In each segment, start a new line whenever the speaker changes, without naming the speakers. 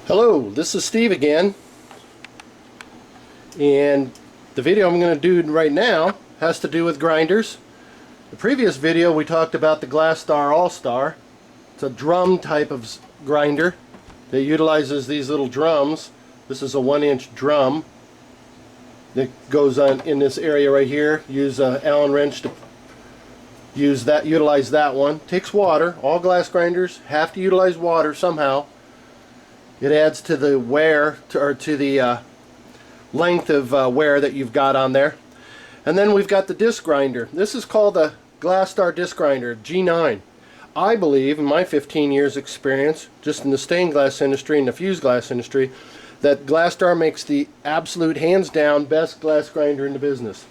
Hello, this is Steve again, and the video I'm going to do right now has to do with grinders. The previous video we talked about the Glastar All-Star. It's a drum type of grinder that utilizes these little drums. This is a 1-inch drum that goes on in this area right here. Use an Allen wrench to utilize that one. Takes water. All glass grinders have to utilize water somehow. It adds to the wear, to the length of wear that you've got on there. And then we've got the disc grinder. This is called the Glastar disc grinder, G9. I believe, in my 15 years experience, just in the stained glass industry and the fused glass industry, that Glastar makes the absolute hands-down best glass grinder in the business.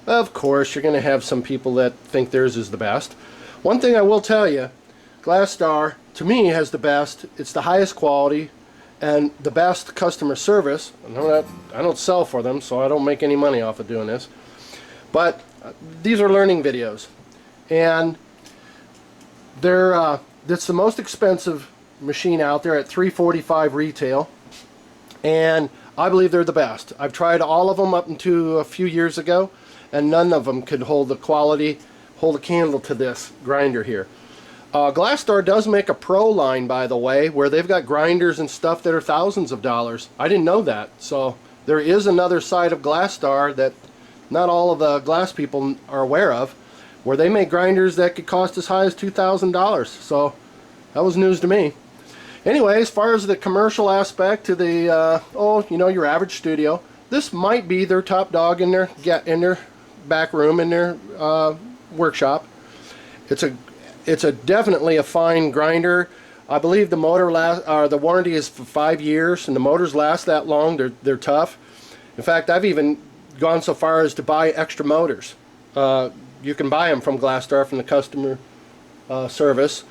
Of course, you're going to have some people that think theirs is the best. One thing I will tell you, Glastar, to me, has the best. It's the highest quality and the best customer service. I don't sell for them, so I don't make any money off of doing this. But these are learning videos, and it's the most expensive machine out there at $345 retail, and I believe they're the best. I've tried all of them up until a few years ago, and none of them could hold the quality, hold a candle to this grinder here. Glastar does make a pro line, by the way, where they've got grinders and stuff that are thousands of dollars. I didn't know that. So there is another side of Glastar that not all of the glass people are aware of, where they make grinders that could cost as high as $2,000. So that was news to me. Anyway, as far as the commercial aspect to the, your average studio, this might be their top dog in their back room, in their workshop. It's definitely a fine grinder. I believe the the warranty is for 5 years, and the motors last that long. They're tough. In fact, I've even gone so far as to buy extra motors. You can buy them from Glastar, from the customer service.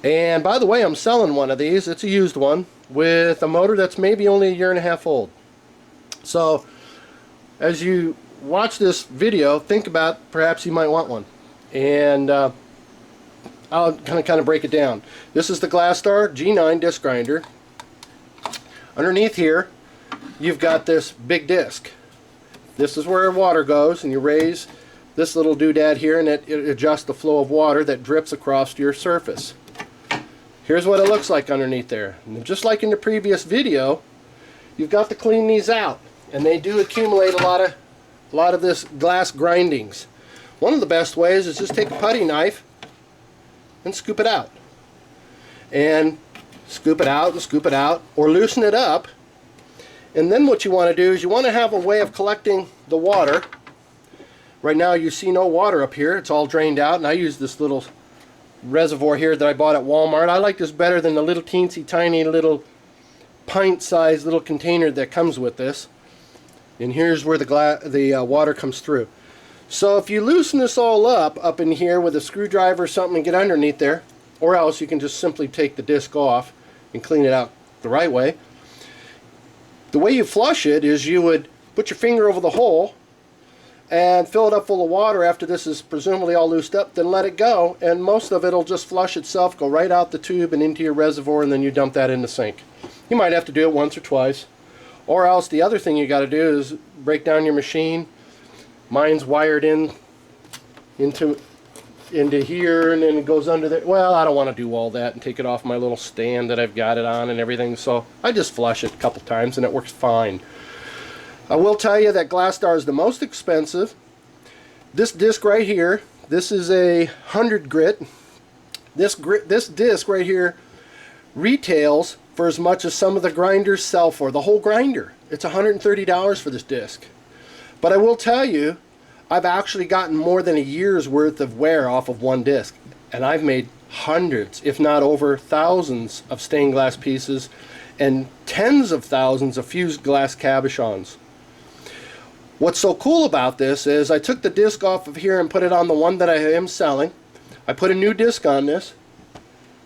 And by the way, I'm selling one of these. It's a used one with a motor that's maybe only 1.5 years old. So as you watch this video, think about perhaps you might want one. And I'll kind of break it down. This is the Glastar G9 disc grinder. Underneath here, you've got this big disc. This is where water goes, and you raise this little doodad here, and it adjusts the flow of water that drips across your surface. Here's what it looks like underneath there. And just like in the previous video, you've got to clean these out, and they do accumulate a lot of this glass grindings. One of the best ways is just take a putty knife and scoop it out. And scoop it out and scoop it out, or loosen it up. And then what you want to do is you want to have a way of collecting the water. Right now you see no water up here. It's all drained out, and I use this little reservoir here that I bought at Walmart. I like this better than the little teensy tiny little pint-sized little container that comes with this. And here's where the water comes through. So if you loosen this all up in here with a screwdriver or something and get underneath there, or else you can just simply take the disc off and clean it out the right way. The way you flush it is you would put your finger over the hole and fill it up full of water after this is presumably all loosed up, then let it go, and most of it will just flush itself, go right out the tube and into your reservoir, and then you dump that in the sink. You might have to do it once or twice. Or else the other thing you got to do is break down your machine. Mine's wired into here, and then it goes under there. Well, I don't want to do all that and take it off my little stand that I've got it on and everything, so I just flush it a couple times and it works fine. I will tell you that Glastar is the most expensive. This disc right here, this is a 100 grit. This disc right here retails for as much as some of the grinders sell for. The whole grinder. It's $130 for this disc. But I will tell you, I've actually gotten more than a year's worth of wear off of one disc. And I've made hundreds, if not over thousands, of stained glass pieces and tens of thousands of fused glass cabochons. What's so cool about this is I took the disc off of here and put it on the one that I am selling. I put a new disc on this.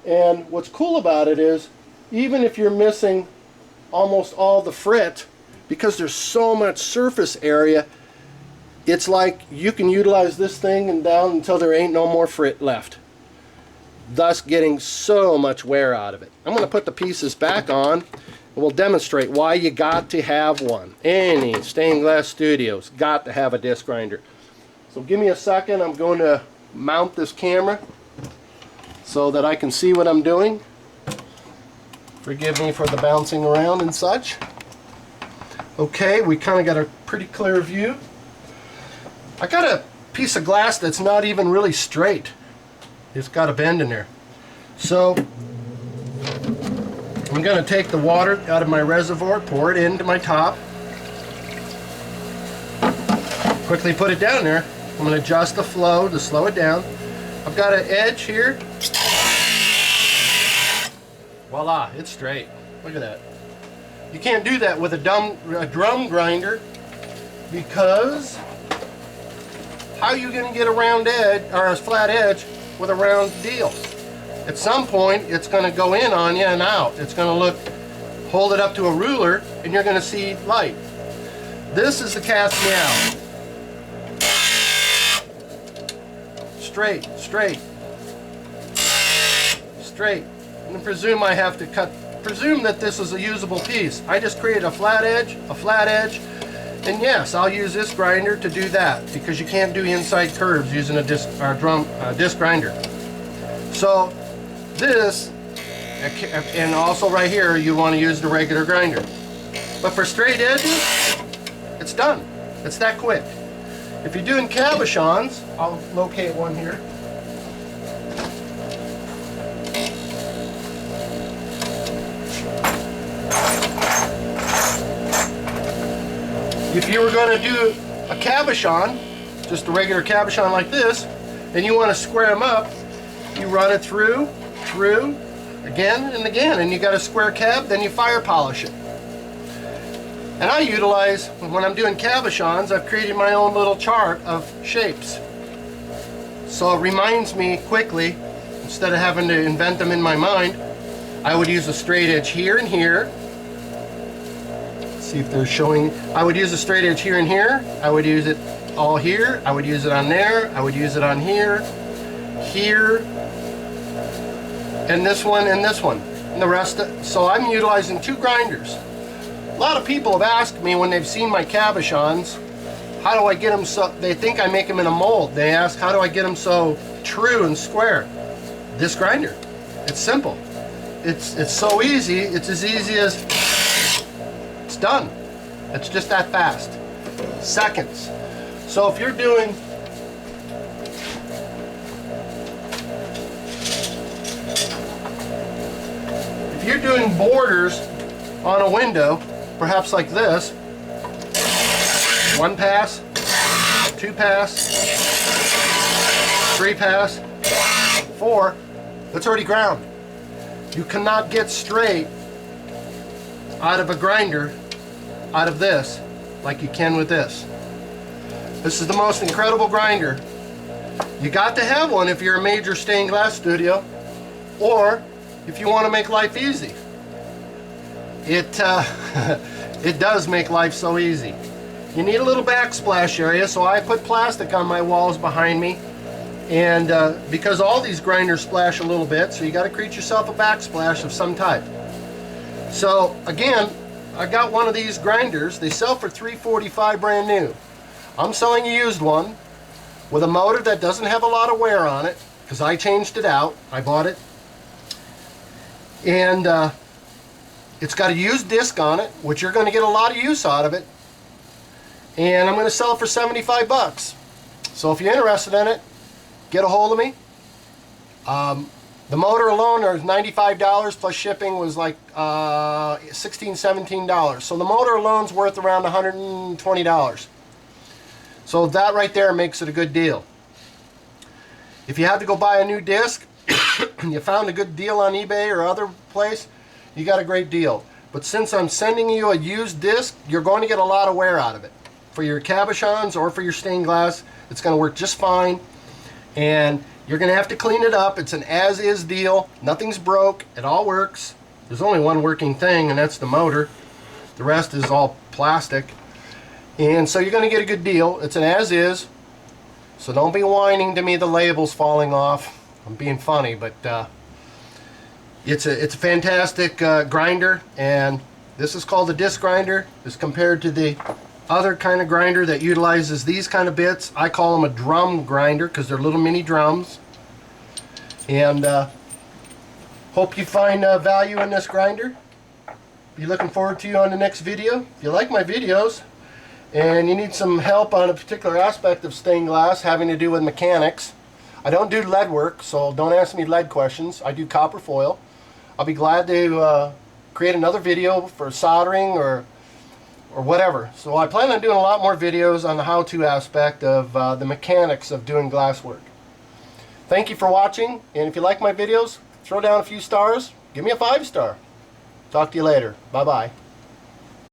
And what's cool about it is, even if you're missing almost all the frit, because there's so much surface area, it's like you can utilize this thing and down until there ain't no more frit left. thus getting so much wear out of it. I'm going to put the pieces back on We'll demonstrate why you got to have one. Any stained glass studio's got to have a disc grinder. So give me a second. I'm going to mount this camera so that I can see what I'm doing. Forgive me for the bouncing around and such. Okay, we kind of got a pretty clear view. I got a piece of glass that's not even really straight. It's got a bend in there. So I'm going to take the water out of my reservoir, pour it into my top. Quickly put it down there. I'm going to adjust the flow to slow it down. I've got an edge here. Voila, it's straight. Look at that. You can't do that with a drum grinder, because how are you going to get a round edge or a flat edge with a round deal? At some point it's going to go in on you and out. It's going to look, hold it up to a ruler and you're going to see light. This is the cast meow. Straight, straight, straight. And presume I have to cut, presume that this is a usable piece. I just created a flat edge, and yes, I'll use this grinder to do that, because you can't do inside curves using a disc grinder. So this, and also right here, you want to use the regular grinder. But for straight edges, it's done. It's that quick. If you're doing cabochons, I'll locate one here. If you were going to do a cabochon, just a regular cabochon like this, and you want to square them up, you run it through, again and again, and you got a square cab, then you fire polish it. And I utilize, when I'm doing cabochons, I've created my own little chart of shapes. So it reminds me quickly, instead of having to invent them in my mind, I would use a straight edge here and here. See if they're showing. I would use a straight edge here and here. I would use it all here. I would use it on there. I would use it on here, here, and this one, and this one, and the rest. So I'm utilizing two grinders. A lot of people have asked me when they've seen my cabochons, how do I get them so, they think I make them in a mold. They ask, how do I get them so true and square? This grinder. It's simple. It's so easy. It's as easy as it's done. It's just that fast. Seconds. So if you're doing borders on a window, perhaps like this, one pass, two pass, three pass, four, that's already ground. You cannot get straight out of a grinder, out of this, like you can with this. This is the most incredible grinder. You got to have one if you're a major stained glass studio, or if you want to make life easy. It does make life so easy. You need a little backsplash area, so I put plastic on my walls behind me, and because all these grinders splash a little bit, so you got to create yourself a backsplash of some type. So again, I got one of these grinders. They sell for $345 brand new. I'm selling a used one with a motor that doesn't have a lot of wear on it, because I changed it out. I bought it, and it's got a used disc on it, which you're going to get a lot of use out of it. And I'm going to sell it for 75 bucks. So if you're interested in it, get a hold of me. The motor alone is $95, plus shipping was like $16, $17. So the motor alone's worth around $120. So that right there makes it a good deal. If you have to go buy a new disc and you found a good deal on eBay or other place, you got a great deal. But since I'm sending you a used disc, you're going to get a lot of wear out of it. For your cabochons or for your stained glass, it's going to work just fine. And you're going to have to clean it up. It's an as-is deal. Nothing's broke. It all works. There's only one working thing, and that's the motor. The rest is all plastic. And so you're going to get a good deal. It's an as-is. So don't be whining to me the label's falling off. I'm being funny, but it's a fantastic grinder, and This is called a disc grinder as compared to the other kind of grinder that utilizes these kind of bits. I call them a drum grinder because they're little mini drums. And hope you find value in this grinder. Be looking forward to you on the next video. If you like my videos and you need some help on a particular aspect of stained glass having to do with mechanics, I don't do lead work, so don't ask me lead questions. I do copper foil. I'll be glad to create another video for soldering or whatever. So I plan on doing a lot more videos on the how-to aspect of the mechanics of doing glass work. Thank you for watching, and if you like my videos, throw down a few stars. Give me a 5-star. Talk to you later. Bye-bye.